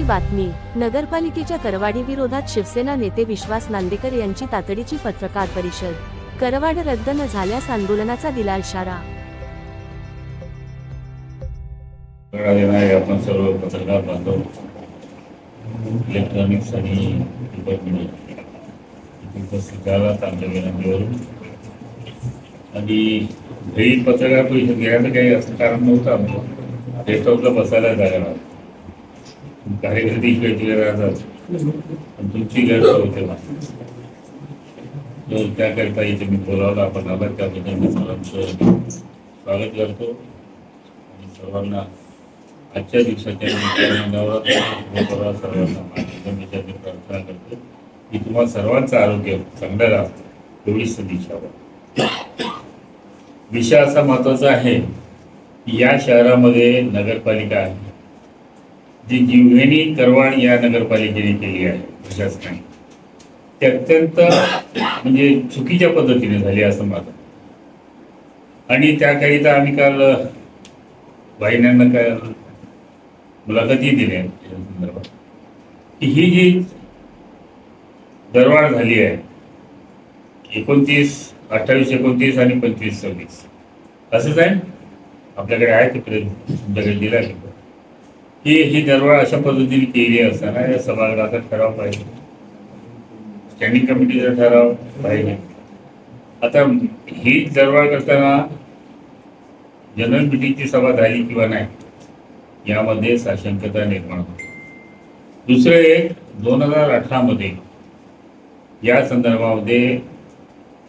बातमी. नगरपालिकेच्या करवाढी विरोधात शिवसेना नेते विश्वास नांदेकर यांची तातडीची पत्रकार परिषद. करवाढ रद्द न झाल्यास आंदोलनाचा दिला इशारा. आपण सर्व पत्रकार बांधव, इलेक्ट्रॉनिक्स आणि उपस्थित झालात आमच्या विनंतीवरून. आणि घरी पत्रकार परिषद घ्यायचं काही असं कारण नव्हतं. आमचं गेस्ट हाऊसला बसायला जागा नव्हतं. कार्यकर्ते इकडे राहतात आणि तुमची गैरसोय होते. त्याकरिता इथे मी बोलावलं, आपण आलात त्याबद्दल मी सर्वांचं स्वागत करतो. आणि सर्वांना आजच्या दिवसाच्या नवरात्र सर्वांना माझ्या प्रार्थना करतो की तुम्हाला सर्वांचं आरोग्य चांगलं राहतं, एवढी सदिच्छा. विषय असा महत्वाचा आहे की या शहरामध्ये नगरपालिका आहे जी जीवघेणी करवाढ या नगरपालिकेने केली आहे प्रशासनाने. ते अत्यंत म्हणजे चुकीच्या पद्धतीने झाली असं माझं. आणि त्याकरिता आम्ही काल वाहिन्यांना काय मुलाखती दिल्या त्या संदर्भात की ही जी दरवाढ झाली आहे 29, 28, 29 आणि 25, 26 असंच आहे. आपल्याकडे आहे तिकडे तुमच्याकडे दिला की ही दरवाढ अशा पद्धतीने केली असताना या सभागृहाचा ठराव पाहिजे, स्टँडिंग कमिटीचा ठराव पाहिजे. आता ही दरवाढ करताना जनरल मिटिंगची सभा झाली किंवा नाही यामध्ये साशंकता निर्माण होते. दुसरं एक 2018 मध्ये या संदर्भामध्ये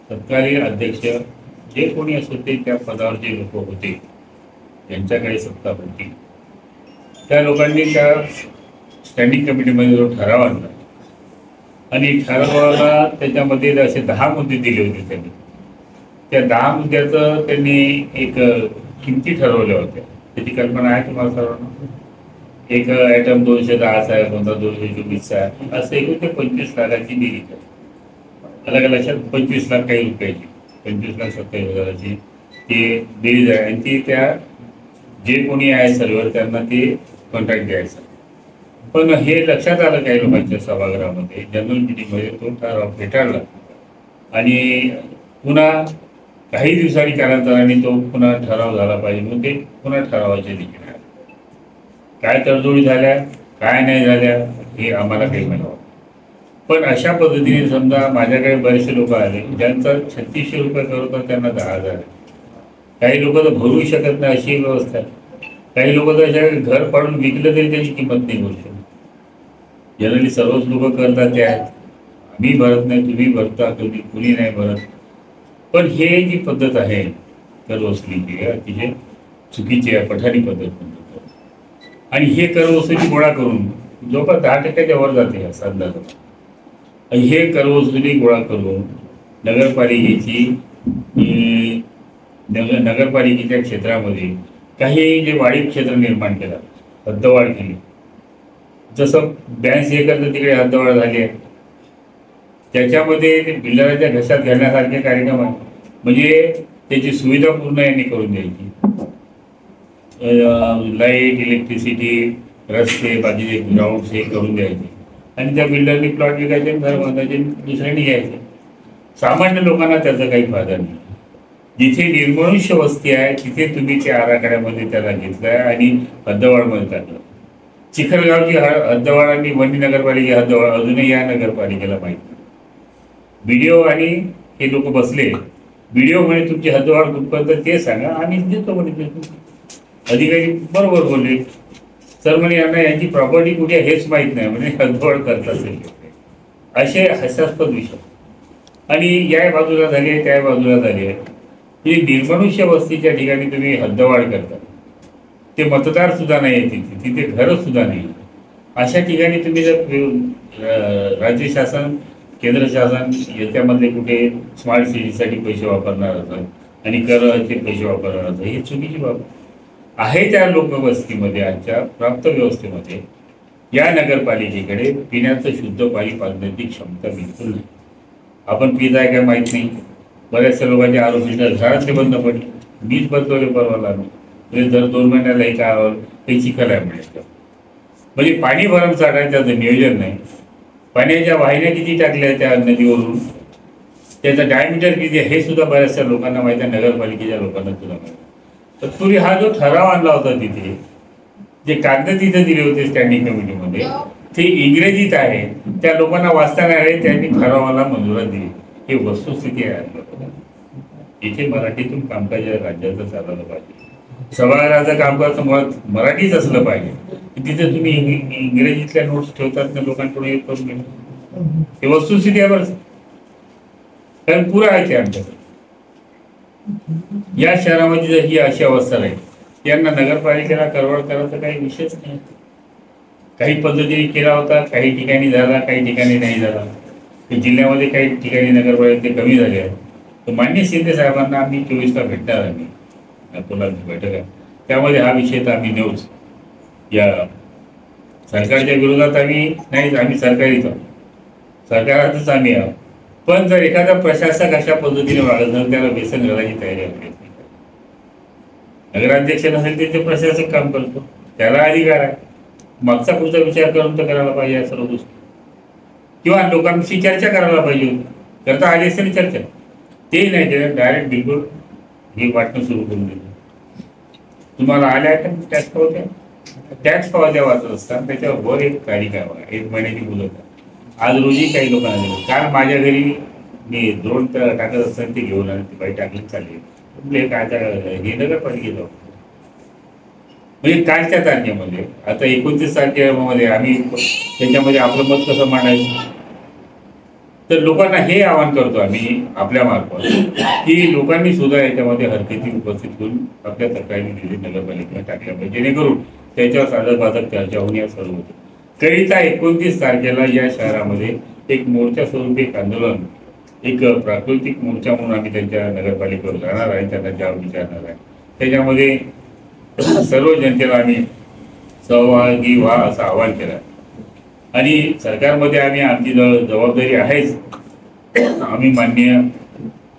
तत्कालीन अध्यक्ष जे कोणी असो ते त्या पदावर जे लोक होते त्यांच्याकडे सत्ता होती, त्या लोकांनी त्या स्टँडिंग कमिटीमध्ये जो ठराव आणला आणि ठरावाला त्याच्यामध्ये असे 10 मुद्दे दिले होते. त्यांनी त्या 10 मुद्द्याचं त्यांनी एक किमती ठरवल्या होत्या. त्याची कल्पना आहे तुम्हाला सर्वांना. एक आयटम 210चा आहे, कोणता 224चा आहे, असं एकूण ते 25 लाखाची दिली. अलग अलग अशा 25 लाख काही रुपयाची, 25,27,000ची ती दिली जाईल. आणि ती त्या जे कोणी आहे सर्व्हर त्यांना ते कॉन्ट्रॅक्ट द्यायचा. पण हे लक्षात आलं काही लोकांच्या सभागृहामध्ये, जनरल मिटिंगमध्ये तो ठराव फेटाळला आणि पुन्हा काही दिवसांनी कालांतराने तो पुन्हा ठराव झाला पाहिजे म्हणून ते पुन्हा ठरावाच्या दिशेने आले. काय तडजोडी झाल्या काय नाही झाल्या हे आम्हाला काही माहिती. पण अशा पद्धतीने समजा माझ्याकडे बरेचसे लोक आले ज्यांचा 3600 रुपये करतात, त्यांना 10,000. काही लोक तर भरू शकत नाही अशी व्यवस्था आहे. काही लोक तर घर पाडून विकलं तरी त्याची किंमत नाही करू शकत. जनरली सर्वच लोक करतात ते आहेत. आम्ही भरत नाही, तुम्ही भरता, कुणी नाही भरत. पण हे जी पद्धत आहे कर वसुलीची अतिशय चुकीची आहे, पठाणी पद्धत म्हणतो. आणि हे कर वसुली गोळा करून जवळपास 10% वर जाते असा अंदाज. हे कर वसुली गोळा करून नगरपालिकेच्या क्षेत्रामध्ये काही जे वाढीव क्षेत्र निर्माण केलं, हद्दवाढ केली. जसं 82 एकर तिकडे हद्दवाढ झाली आहे. त्याच्यामध्ये बिल्डराच्या घशात घालण्यासारखे कार्यक्रम आहे. म्हणजे त्याची सुविधा पूर्ण यांनी करून द्यायची. लाईट, इलेक्ट्रिसिटी, रस्ते, बाकीचे ग्राउंड्स हे करून द्यायचे. आणि त्या बिल्डरनी प्लॉट विकायचे, घर बांधायचे, दुसऱ्यांनी घ्यायचे. सामान्य लोकांना त्याचा काही फायदा नाही. जिथे निर्मनुष्य वस्ती आहे तिथे तुम्ही त्या आराखड्यामध्ये त्याला घेतलाय आणि हद्दवाढमध्ये टाकलं. चिखलगावची हद्दवाढ आणि वणी नगरपालिका हद्दवाढ अजूनही या नगरपालिकेला माहीत नाही. बीडीओ आणि हे लोक बसले, बीडीओ म्हणे तुमची हद्दवाढ कुठपर्यंत ते सांगा, आम्ही देतो म्हणे. अधिकारी बरोबर बोलले. सर म्हणे यांना यांची प्रॉपर्टी कुठे हेच माहीत नाही म्हणे, हद्दवाढ करत असेल. असे हास्यास्पद विषय. आणि या बाजूला झाली आहे, त्या बाजूला झाली आहे. ही निर्मनुष्य वस्तीच्या ठिकाणी तुम्ही हद्दवाढ करता. ते मतदार सुद्धा नाही आहे तिथे घरं सुद्धा नाही. अशा ठिकाणी तुम्ही जर राज्य शासन, केंद्र शासन याच्यामधले कुठे स्मार्ट सिटीसाठी पैसे वापरणार असतात आणि कराचे पैसे वापरणार असतात, ही चुकीची बाब आहे. त्या लोकवस्तीमध्ये आजच्या प्राप्त व्यवस्थेमध्ये या नगरपालिकेकडे पिण्याचं शुद्ध पाणी पाजण्याची क्षमता बिलकुल नाही. आपण पित आहे काय माहीत नाही. बऱ्याचशा लोकांचे आरोपी घरातले बंद पडले. मीच बदलवले परवाला. म्हणजे दर 2 महिन्याला एक काही चिखल आहे म्हणजे म्हणजे पाणी भरमसाठ आहे, त्याचं नियोजन नाही. पाण्याच्या वाहिन्या किती टाकल्या त्या नदीवरून, त्याचं डायमीटर किती आहे हे सुद्धा बऱ्याचशा लोकांना माहिती आहे, नगरपालिकेच्या लोकांना सुद्धा माहिती आहे. तर पूर्वी हा जो ठराव आणला होता तिथे, जे कागद तिथे दिले होते स्टँडिंग कमिटीमध्ये, ते इंग्रजीत आहे, त्या लोकांना वाचता नाही आले, त्यांनी ठरावाला मंजुरी दिली. ही वस्तुस्थिती आहे. इथे मराठीतून कामकाज या राज्याचं चालवलं पाहिजे. सभागृहाचं कामकाज मुळात मराठीच असलं पाहिजे. तिथे तुम्ही इंग्रजीतल्या नोट्स ठेवतात ना, लोकांकडून हे करून घेणार, ही वस्तुस्थिती आहे. बरं, कारण पुरा आहे ते आमच्याकडे. या शहरामध्ये जर ही अशी अवस्था राहील, यांना नगरपालिकेला करवड करायचा काही विषयच नाही. काही पद्धतीने केला होता, काही ठिकाणी झाला, काही ठिकाणी नाही झाला. जिल्ह्यामध्ये काही ठिकाणी नगरपालिके कमी झाले आहेत. तर मान्य शिंदे साहेबांना आम्ही 24ला भेटणार. आम्ही नागपूरला बैठक आहे, त्यामध्ये हा विषय तर आम्ही नेऊच. या सरकारच्या विरोधात आम्ही नाहीच, आम्ही सरकारीच आहोत, सरकारातच आम्ही आहोत. पण जर एखादा प्रशासक अशा पद्धतीने वागत तर त्याला बेसन घालायची तयारी आपली. नगराध्यक्ष नसेल ते प्रशासक काम करतो, त्याला अधिकार आहे. मागचा पुढचा विचार करून तर करायला पाहिजे या सर्व गोष्टी, किंवा लोकांशी चर्चा करायला पाहिजे. करता आली असेल चर्चा, ते नाही केलं, डायरेक्ट बिलकुल हे वाटणं सुरू करून दिलं. तुम्हाला आल्या का टॅक्स पावत्या? टॅक्स पावत्या वाचत असतात, त्याच्यावर एक तारीख आहे, 1 महिन्याची मुदत आहे. आज रोजी काही लोकांना दिलं. काल माझ्या घरी मी ड्रोन टाकत असताना ते घेऊन आले, ती बाई टाकली चालली. म्हणजे काय हे नगरपालिकेत जाऊ, म्हणजे कालच्या तारखेमध्ये आता 29 तारखेमध्ये आम्ही त्याच्यामध्ये आपलं मत कसं मांडायचं. तर लोकांना हे आवाहन करतो आम्ही आपल्या मार्फत, की लोकांनी सुद्धा याच्यामध्ये हरकती उपस्थित करून आपल्या तक्रारी दिली नगरपालिकेला टाकल्या पाहिजे, जेणेकरून त्याच्यावर साधक बाधक चर्चा होऊन या सर्व होते. करिता 29 तारखेला या शहरामध्ये एक मोर्चा स्वरूपी एक आंदोलन, एक प्राकृतिक मोर्चा म्हणून आम्ही त्यांच्या नगरपालिकेवर जाणार आहे, त्यांना जाब विचारणार आहे. त्याच्यामध्ये सर्व जनतेला आम्ही सहभागी व्हा असं आवाहन केलं. आणि सरकारमध्ये आम्ही आमची जबाबदारी आहेच. आम्ही माननीय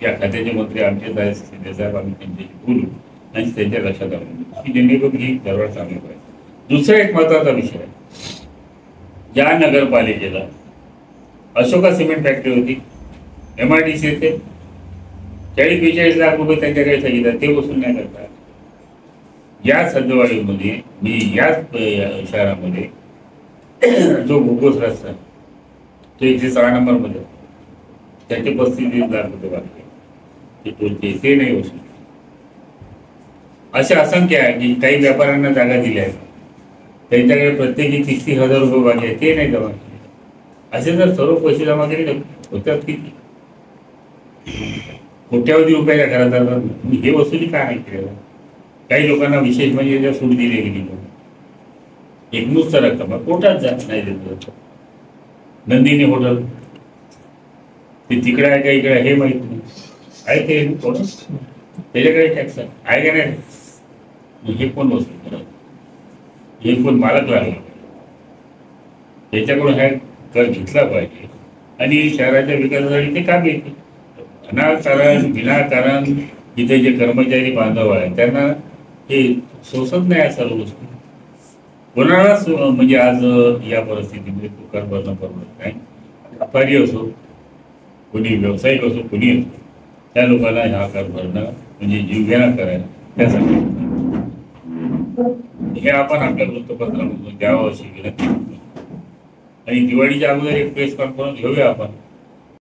या खात्याचे मंत्री आमचे शिंदे साहेब, आम्ही त्यांच्याशी बोलू आणि त्यांच्या लक्षात आणून की जेणेकरून ही दरवाढ चांगली पाहिजे. दुसरा एक महत्त्वाचा विषय आहे, या नगरपालिकेला अशोका सिमेंट फॅक्टरी होती, MIDC येते, 40-42 लाख रुपये त्यांच्याकडे सांगितलं, ते वसूल नाही करतात. या सद्दवाडीमध्ये मी याच शहरामध्ये जो भूगोस रस्ता तो 106 नंबरमध्ये, त्याचे 35 लाख रुपये बाकी, ते नाही वसूल. असे असंख्य आहे की काही व्यापाऱ्यांना जागा दिल्या आहेत, त्यांच्याकडे प्रत्येकी 30,000 रुपये बाकी आहे, ते नाही जमा केले. असे जर सर्व पैसे जमा केले होत्यात किती कोट्यावधी रुपयाच्या घरात जातात, हे वसुली का नाही केलेलं. काही लोकांना विशेष म्हणजे याच्या सूट दिली गेली, एकमुस्त रक्कम पोटात जात नाही देत. नंदिनी हॉटेल ते तिकडे आहे का इकडे हे माहित नाही, आहे ते त्याच्याकडे टॅक्स आहे का नाही, हे कोण वसूल करत, हे कोण मालक लागला, त्याच्याकडून हा कर घेतला पाहिजे. आणि शहराच्या विकासासाठी ते काम येते. अनाकारण विनाकारण इथे जे कर्मचारी बांधव आहेत त्यांना हे सोसत नाही. या सर्व गोष्टी कोणालाच म्हणजे आज या परिस्थितीमध्ये तो कर भरणं परवडत नाही. व्यापारी असो, कोणी व्यावसायिक असो, कोणी असो, त्या लोकांना हा कर भरणं म्हणजे जीवघेणा करायला त्यासाठी हे आपण आपल्या वृत्तपत्रामधून द्यावं अशी विनंती. आणि दिवाळीच्या अगोदर एक प्रेस कॉन्फरन्स घेऊया आपण.